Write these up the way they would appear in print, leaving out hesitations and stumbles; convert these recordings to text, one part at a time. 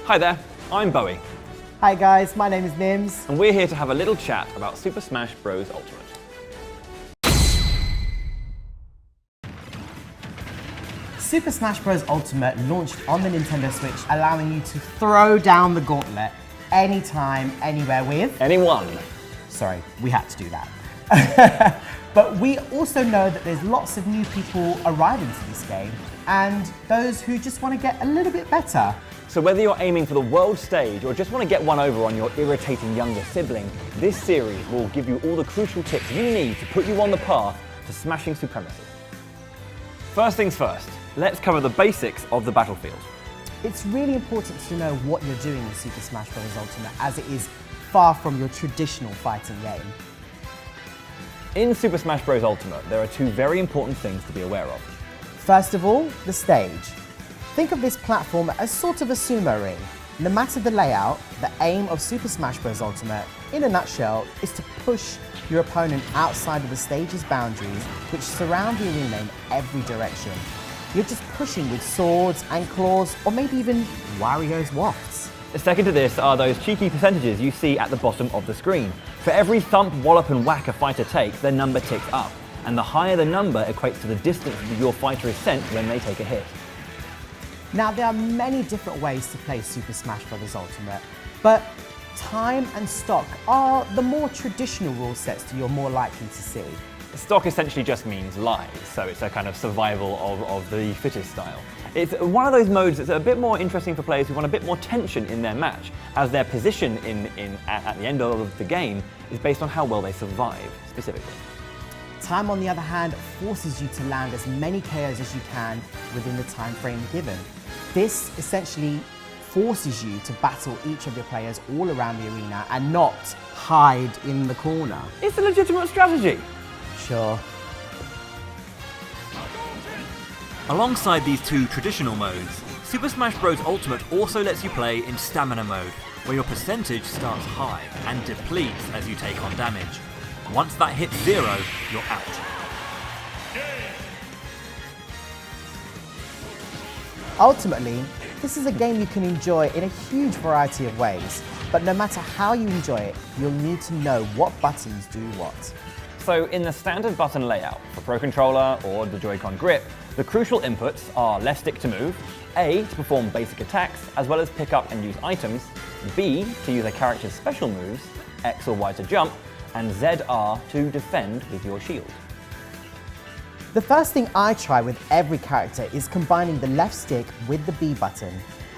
Hi there, I'm Bowie. Hi guys, my name is Nimmz. And we're here to have a little chat about Super Smash Bros. Ultimate. Super Smash Bros. Ultimate launched on the Nintendo Switch, allowing you to throw down the gauntlet anytime, anywhere with... Anyone. Sorry, we had to do that. But we also know that there's lots of new people arriving to this game, and those who just want to get a little bit better. So whether you're aiming for the world stage or just want to get one over on your irritating younger sibling, this series will give you all the crucial tips you need to put you on the path to smashing supremacy. First things first, let's cover the basics of the battlefield. It's really important to know what you're doing in Super Smash Bros. Ultimate, as it is far from your traditional fighting game. In Super Smash Bros. Ultimate, there are two very important things to be aware of. First of all, the stage. Think of this platform as sort of a sumo ring. No matter the layout, the aim of Super Smash Bros. Ultimate, in a nutshell, is to push your opponent outside of the stage's boundaries, which surround the arena in every direction. You're just pushing with swords and claws, or maybe even Wario's wafts. Second to this are those cheeky percentages you see at the bottom of the screen. For every thump, wallop and whack a fighter takes, their number ticks up. And the higher the number equates to the distance that your fighter is sent when they take a hit. Now, there are many different ways to play Super Smash Bros. Ultimate, but time and stock are the more traditional rule sets that you're more likely to see. Stock essentially just means lives, so it's a kind of survival of the fittest style. It's one of those modes that's a bit more interesting for players who want a bit more tension in their match, as their position at the end of the game is based on how well they survive, specifically. Time, on the other hand, forces you to land as many KOs as you can within the time frame given. This essentially forces you to battle each of your players all around the arena and not hide in the corner. It's a legitimate strategy. Sure. Alongside these two traditional modes, Super Smash Bros. Ultimate also lets you play in Stamina mode, where your percentage starts high and depletes as you take on damage. Once that hits 0, you're out. Ultimately, this is a game you can enjoy in a huge variety of ways, but no matter how you enjoy it, you'll need to know what buttons do what. So in the standard button layout for Pro Controller or the Joy-Con grip, the crucial inputs are left stick to move, A to perform basic attacks as well as pick up and use items, B to use a character's special moves, X or Y to jump, and ZR to defend with your shield. The first thing I try with every character is combining the left stick with the B button,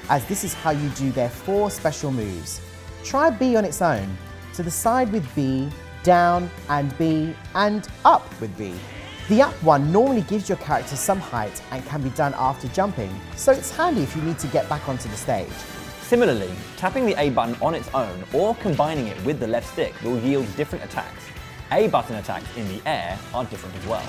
as this is how you do their 4 special moves. Try B on its own, to the side with B, down and B, and up with B. The up one normally gives your character some height and can be done after jumping, so it's handy if you need to get back onto the stage. Similarly, tapping the A button on its own or combining it with the left stick will yield different attacks. A button attacks in the air are different as well.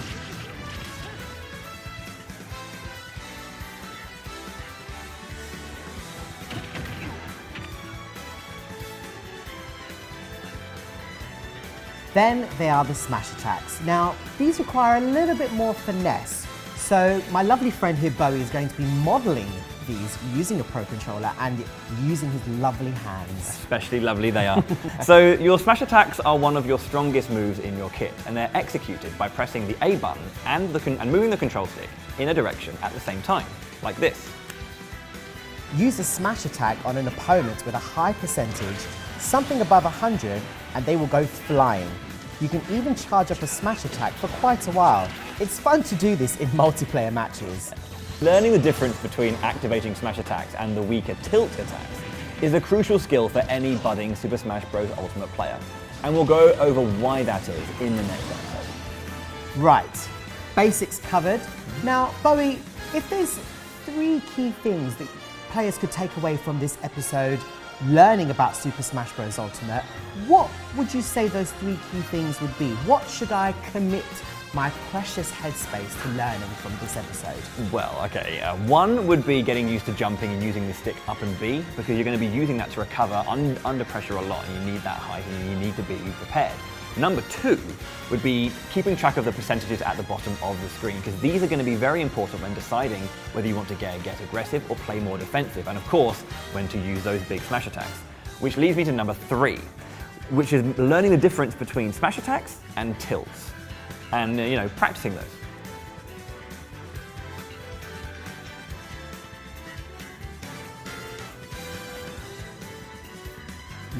Then there are the smash attacks. Now, these require a little bit more finesse, so my lovely friend here, Bowie, is going to be modelling these using a Pro Controller and using his lovely hands. Especially lovely they are. So your smash attacks are one of your strongest moves in your kit, and they're executed by pressing the A button and moving the control stick in a direction at the same time, like this. Use a smash attack on an opponent with a high percentage, something above 100, and they will go flying. You can even charge up a smash attack for quite a while. It's fun to do this in multiplayer matches. Learning the difference between activating smash attacks and the weaker tilt attacks is a crucial skill for any budding Super Smash Bros. Ultimate player, and we'll go over why that is in the next episode. Right, basics covered. Now, Bowie, if there's 3 key things that players could take away from this episode learning about Super Smash Bros. Ultimate, what would you say those 3 key things would be? What should I commit my precious headspace to learning from this episode? Well, okay, one would be getting used to jumping and using the stick up and B, because you're going to be using that to recover under pressure a lot, and you need that height and you need to be prepared. Number 2 would be keeping track of the percentages at the bottom of the screen, because these are going to be very important when deciding whether you want to get aggressive or play more defensive, and of course, when to use those big smash attacks. Which leads me to number 3, which is learning the difference between smash attacks and tilts, and practicing those.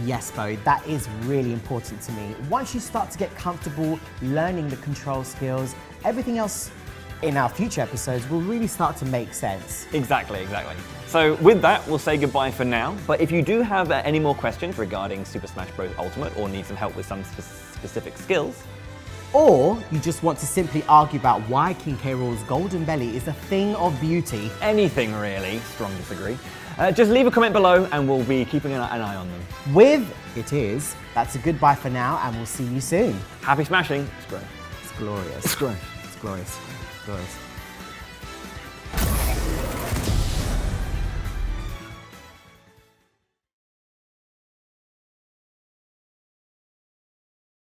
Yes, Bowie, that is really important to me. Once you start to get comfortable learning the control skills, everything else in our future episodes will really start to make sense. Exactly. So with that, we'll say goodbye for now. But if you do have any more questions regarding Super Smash Bros. Ultimate or need some help with some specific skills, or you just want to simply argue about why King K. Rool's golden belly is a thing of beauty, anything really, strong disagree, just leave a comment below and we'll be keeping an eye on them. That's a goodbye for now, and we'll see you soon. Happy smashing. It's great. It's glorious. It's great. It's glorious. Glorious.